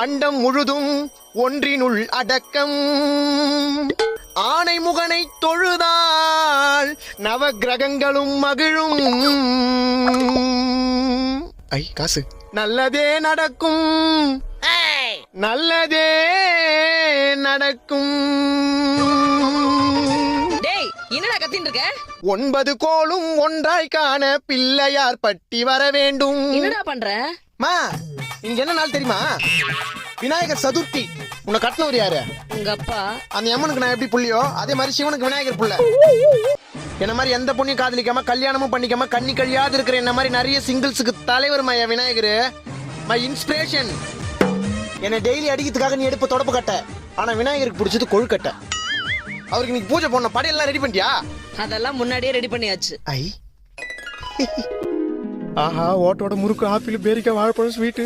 அண்டம் முழுதும் ஒன்றினுள் அடக்கம். ஆனை முகனை தொழுதால் நவ கிரகங்களும் மகிழும். ஐ காசு. நல்லதே நடக்கும், நல்லதே நடக்கும். டேய் என்னடா கத்தின்னு இருக்க? 9 கோளும் ஒன்றாய் காண பிள்ளையார் பட்டி வர வேண்டும். என்னடா பண்ற? மா இங்க என்ன நாள் தெரியுமா? விநாயகர் சதுர்த்தி. உன்னை கட்டினவர் யாரு? உங்க அப்பா. அந்த அம்மனுக்கு நான் எப்படி புள்ளியோ அதே மாதிரி சிவனுக்கு விநாயகர் புள்ள. என்ன மாதிரி எந்த பொண்ணையும் காதலிக்காம கல்யாணமும் பண்ணிக்காம கண்ணி கழியாது இருக்கிற என்ன மாதிரி நிறைய சிங்கிள்ஸுக்கு தலைவர் மையா விநாயகர். My inspiration. என்னை டெய்லி அடிக்கிறதுக்காக நீ எடுப்பு தொடப்பு கட்ட, ஆனா விநாயகருக்கு பிடிச்சது கொழுக்கட்டை. அவருக்கு நீ பூஜை பண்ண படையெல்லாம் ரெடி பண்ணிட்டியா? அதெல்லாம் முன்னாடியே ரெடி பண்ணியாச்சு. ஐ ஆஹா, ஓட்டோட முறுக்கு, ஆப்பிள், பேரிக்காய், வாழைப்பழம், ஸ்வீட்டு.